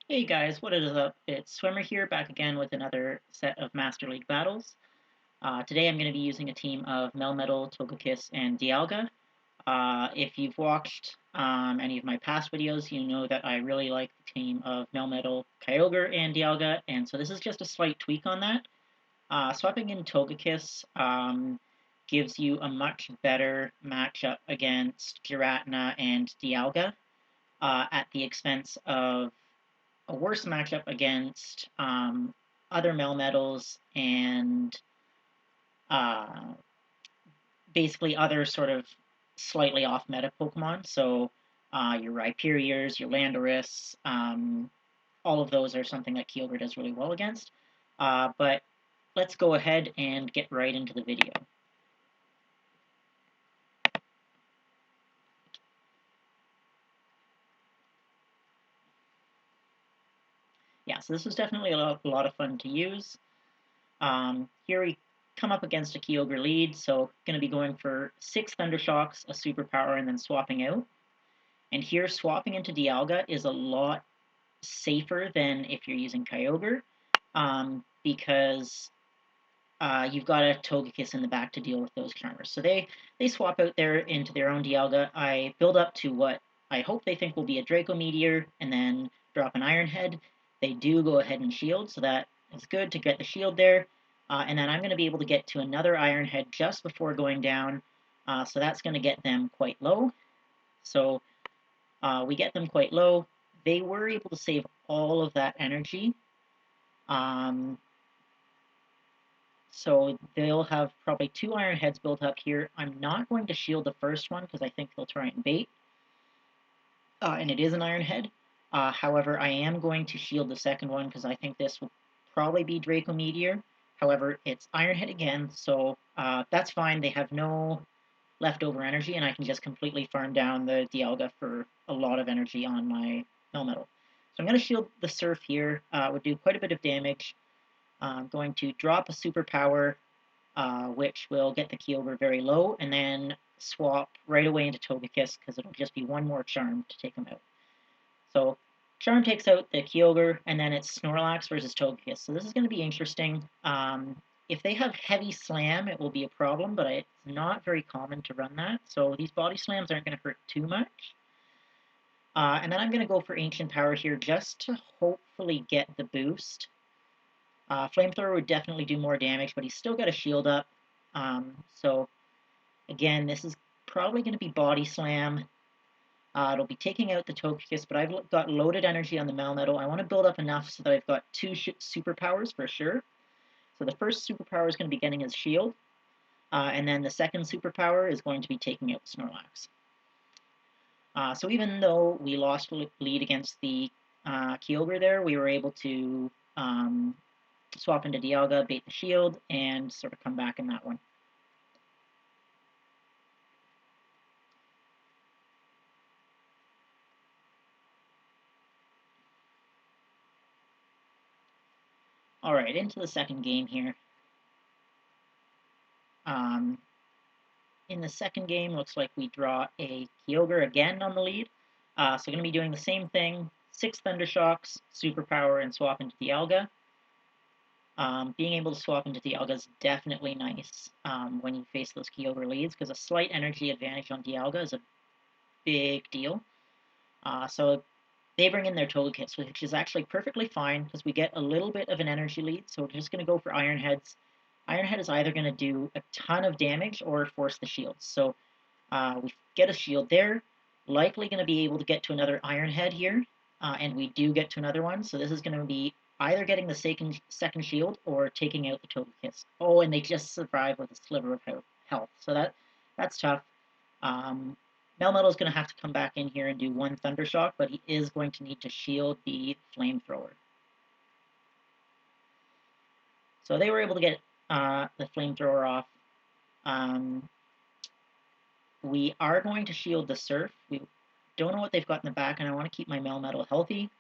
Hey guys, what is up? It's Swimmer here, back again with another set of Master League battles. Today I'm going to be using a team of Melmetal, Togekiss, and Dialga. If you've watched any of my past videos, you know that I really like the team of Melmetal, Kyogre, and Dialga, and so this is just a slight tweak on that. Swapping in Togekiss gives you a much better matchup against Giratina and Dialga at the expense of a worse matchup against other Melmetals and uh, basically other sort of slightly off meta Pokemon. So your Rhyperiors, your Landorus, all of those are something that Kyogre does really well against. But let's go ahead and get right into the video. Yeah, so this was definitely a lot of fun to use. Here we come up against a Kyogre lead, so going to be going for 6 Thundershocks, a Superpower, and then swapping out. And here, swapping into Dialga is a lot safer than if you're using Kyogre, because you've got a Togekiss in the back to deal with those Charmers. So they swap out there into their own Dialga. I build up to what I hope they think will be a Draco Meteor, and then drop an Iron Head. They do go ahead and shield, so that is good to get the shield there. And then I'm going to be able to get to another Iron Head just before going down, so that's going to get them quite low. So we get them quite low. They were able to save all of that energy. Um, so they'll have probably 2 Iron Heads built up here. I'm not going to shield the first one because I think they'll try and bait. And it is an Iron Head. However, I am going to shield the second one because I think this will probably be Draco Meteor. However, it's Iron Head again, so that's fine. They have no leftover energy, and I can just completely farm down the Dialga for a lot of energy on my Melmetal. So I'm going to shield the Surf here. Would do quite a bit of damage. I'm going to drop a Superpower, which will get the Kyogre very low, and then swap right away into Togekiss because it'll just be one more Charm to take him out. So Charm takes out the Kyogre, and then it's Snorlax versus Togekiss. So this is going to be interesting. If they have Heavy Slam, it will be a problem, but it's not very common to run that. So these Body Slams aren't going to hurt too much. And then I'm going to go for Ancient Power here just to hopefully get the boost. Flamethrower would definitely do more damage, but he's still got a shield up. So again, this is probably going to be Body Slam. It'll be taking out the Togekiss, but I've got loaded energy on the Melmetal. I want to build up enough so that I've got 2 superpowers for sure. So the first superpower is going to be getting his shield, and then the second superpower is going to be taking out Snorlax. So even though we lost lead against the Kyogre there, we were able to swap into Dialga, bait the shield, and sort of come back in that one. Alright, into the second game here. In the second game, looks like we draw a Kyogre again on the lead. So going to be doing the same thing, 6 Thundershocks, Superpower, and swap into Dialga. Being able to swap into Dialga is definitely nice when you face those Kyogre leads, because a slight energy advantage on Dialga is a big deal. So they bring in their Togekiss, which is actually perfectly fine, because we get a little bit of an energy lead, so we're just going to go for Iron Heads. Iron Head is either going to do a ton of damage or force the shields. So we get a shield there, likely going to be able to get to another Iron Head here, and we do get to another one. So this is going to be either getting the second shield or taking out the Togekiss. Oh, and they just survive with a sliver of health. So that's tough. Melmetal is going to have to come back in here and do 1 Thundershock, but he is going to need to shield the Flamethrower. So they were able to get the Flamethrower off. We are going to shield the Surf. We don't know what they've got in the back, and I want to keep my Melmetal healthy.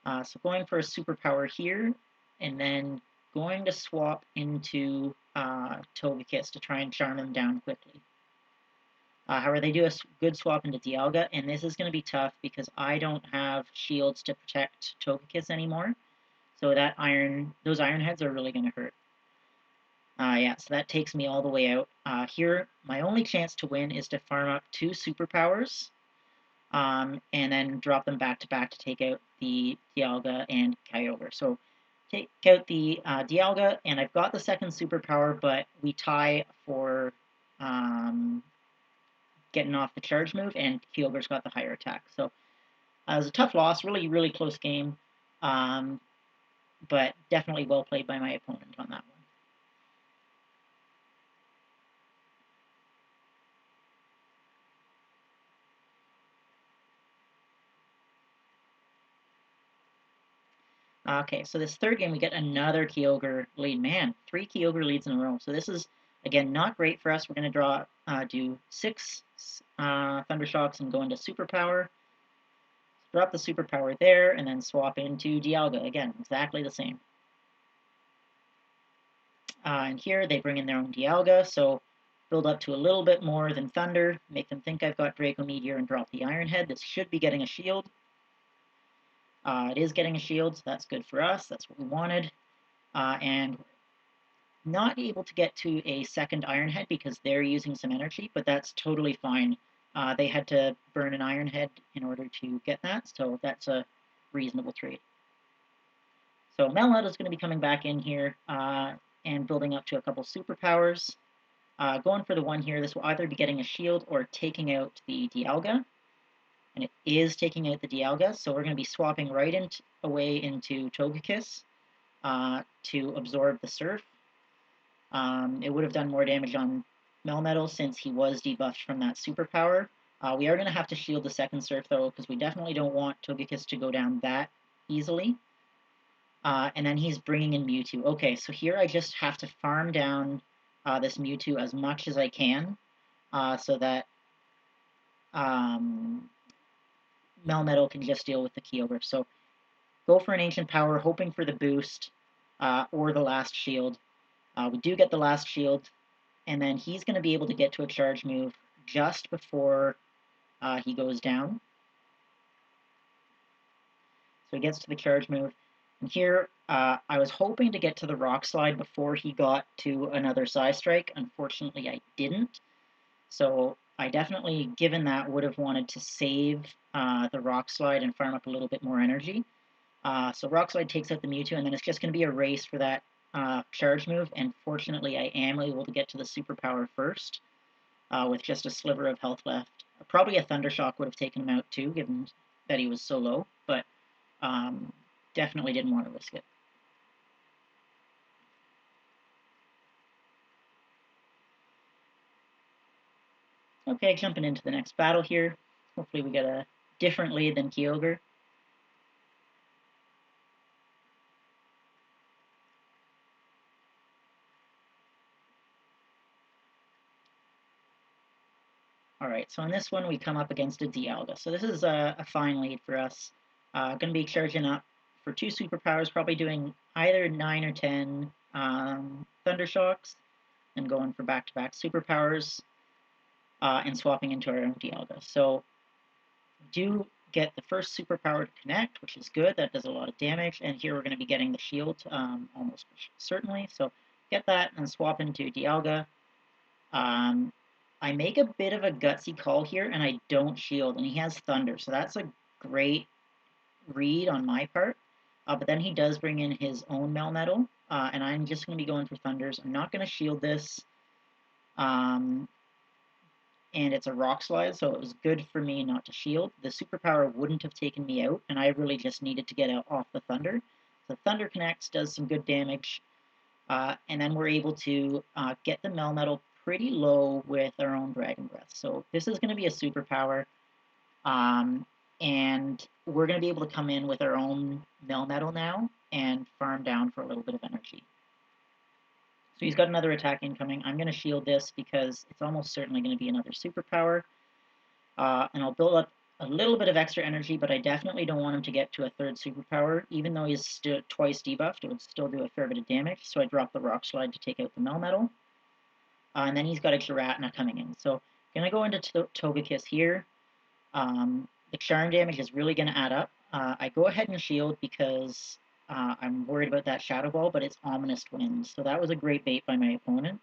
So going for a Superpower here, and then going to swap into Togekiss to try and charm him down quickly. However, they do a good swap into Dialga, and this is going to be tough because I don't have shields to protect Togekiss anymore. So those Iron Heads are really going to hurt. Yeah, so that takes me all the way out. Here, my only chance to win is to farm up 2 superpowers, and then drop them back to back to take out the Dialga and Kyogre. So take out the Dialga, and I've got the second superpower, but we tie for getting off the charge move, and Kyogre's got the higher attack. So it was a tough loss, really, really close game, but definitely well played by my opponent on that one. Okay, so this third game, we get another Kyogre lead. Man, 3 Kyogre leads in a row. So this is, again, not great for us. We're going to do 6 Thunder Shocks and go into Superpower. Drop the Superpower there, and then swap into Dialga. Again, exactly the same. And here, they bring in their own Dialga, so build up to a little bit more than Thunder, make them think I've got Draco Meteor, and drop the Iron Head. This should be getting a shield. It is getting a shield, so that's good for us. That's what we wanted. And not able to get to a second Iron Head because they're using some energy, but that's totally fine. They had to burn an Iron Head in order to get that, so that's a reasonable trade. So Melmetal is going to be coming back in here and building up to a couple superpowers. Going for the one here, this will either be getting a shield or taking out the Dialga. And it is taking out the Dialga, so we're going to be swapping right away into Togekiss to absorb the Surf. It would have done more damage on Melmetal since he was debuffed from that superpower. We are going to have to shield the second Surf, though, because we definitely don't want Togekiss to go down that easily. And then he's bringing in Mewtwo. Okay, so here I just have to farm down this Mewtwo as much as I can so that Melmetal can just deal with the Kyogre. So go for an Ancient Power, hoping for the boost or the last shield. We do get the last shield, and then he's going to be able to get to a charge move just before he goes down. So he gets to the charge move. And here, I was hoping to get to the Rock Slide before he got to another Psy Strike. Unfortunately, I didn't. So I definitely, given that, would have wanted to save the Rock Slide and farm up a little bit more energy. So Rock Slide takes out the Mewtwo, and then it's just going to be a race for that charge move, and fortunately I am able to get to the superpower first with just a sliver of health left. Probably a Thunder Shock would have taken him out too, given that he was so low, but definitely didn't want to risk it. Okay, jumping into the next battle here. Hopefully we get a different lead than Kyogre. Alright, so in this one we come up against a Dialga. So this is a fine lead for us. Going to be charging up for 2 superpowers, probably doing either 9 or 10 Thunder Shocks, and going for back-to-back superpowers, and swapping into our own Dialga. So do get the first superpower to connect, which is good. That does a lot of damage, and here we're going to be getting the shield almost certainly. So get that and swap into Dialga. I make a bit of a gutsy call here, and I don't shield, and he has Thunder, so that's a great read on my part. But then he does bring in his own Melmetal, and I'm just going to be going for Thunders. I'm not going to shield this, and it's a Rock Slide, so it was good for me not to shield. The superpower wouldn't have taken me out, and I really just needed to get out off the Thunder. So Thunder connects, does some good damage, and then we're able to get the Melmetal pretty low with our own Dragon Breath. So this is going to be a superpower, and we're going to be able to come in with our own Melmetal now and farm down for a little bit of energy. So he's got another attack incoming. I'm going to shield this because it's almost certainly going to be another superpower. And I'll build up a little bit of extra energy, but I definitely don't want him to get to a third superpower. Even though he's twice debuffed, it would still do a fair bit of damage. So I drop the Rock Slide to take out the Melmetal. And then he's got a Giratina coming in. So Gonna go into Togekiss here. The charm damage is really gonna add up. I go ahead and shield because I'm worried about that Shadow Ball, but it's Ominous Wind, so that was a great bait by my opponent.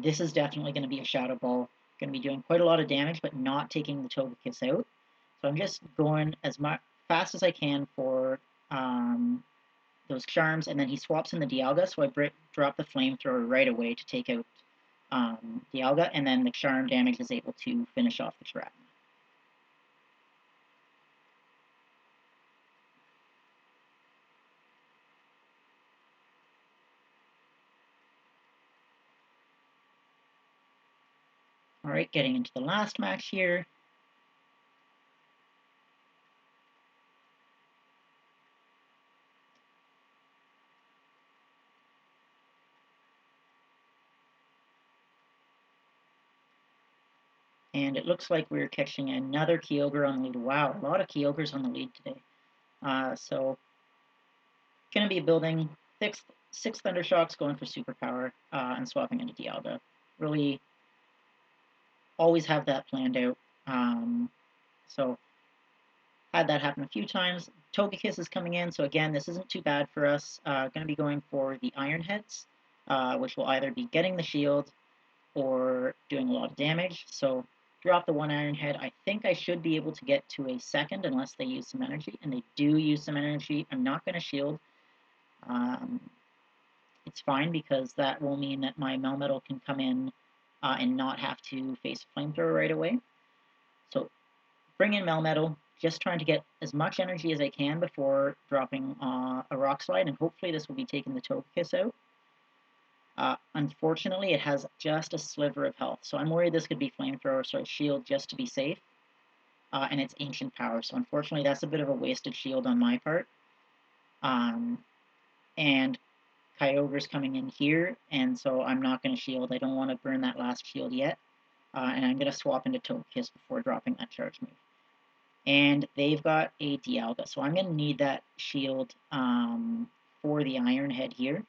This is definitely going to be a Shadow Ball. Going to be doing quite a lot of damage, but not taking the Togekiss out. So I'm just going as fast as I can for those charms, and then he swaps in the Dialga, so I drop the Flamethrower right away to take out Dialga, and then the charm damage is able to finish off the Giratina. Alright, getting into the last match here. And it looks like we're catching another Kyogre on the lead. Wow, a lot of Kyogres on the lead today. So, going to be building six Thundershocks, going for Superpower, and swapping into Dialga. Really always have that planned out. So, had that happen a few times. Togekiss is coming in, so again, this isn't too bad for us. Going to be going for the Iron Heads, which will either be getting the shield or doing a lot of damage. So drop the one Iron Head. I think I should be able to get to a second unless they use some energy, and they do use some energy. I'm not going to shield. It's fine because that will mean that my Melmetal can come in and not have to face a Flamethrower right away. So bring in Melmetal, just trying to get as much energy as I can before dropping a Rock Slide, and hopefully this will be taking the Togekiss out. Unfortunately, it has just a sliver of health, so I'm worried this could be Flamethrower, so I shield just to be safe. And it's Ancient Power, so unfortunately that's a bit of a wasted shield on my part. And Kyogre's coming in here, and so I'm not going to shield. I don't want to burn that last shield yet. And I'm going to swap into Togekiss before dropping that charge move. And they've got a Dialga, so I'm going to need that shield for the Iron Head here.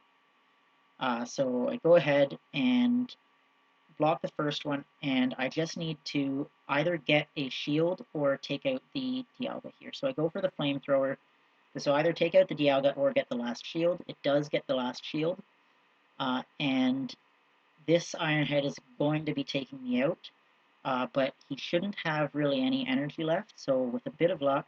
So I go ahead and block the first one, and I just need to either get a shield or take out the Dialga here. So I go for the Flamethrower. So either take out the Dialga or get the last shield. It does get the last shield. And this Iron Head is going to be taking me out, but he shouldn't have really any energy left, so with a bit of luck,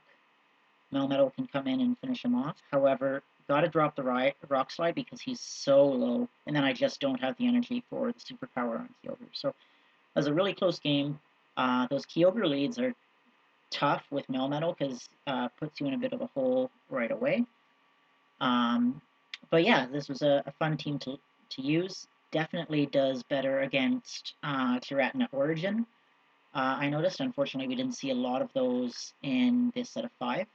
Melmetal can come in and finish him off. However, gotta drop the Rock Slide because he's so low, and then I just don't have the energy for the Superpower on Kyogre. So, that was a really close game. Those Kyogre leads are tough with Melmetal because puts you in a bit of a hole right away. But yeah, this was a fun team to use. Definitely does better against Giratina Origin. I noticed, unfortunately, we didn't see a lot of those in this set of 5.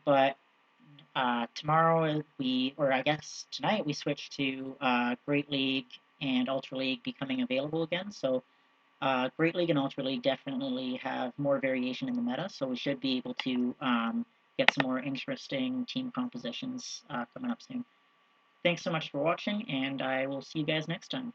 But tomorrow or I guess tonight, we switch to Great League and Ultra League becoming available again. So Great League and Ultra League definitely have more variation in the meta, so we should be able to get some more interesting team compositions coming up soon. Thanks so much for watching, and I will see you guys next time.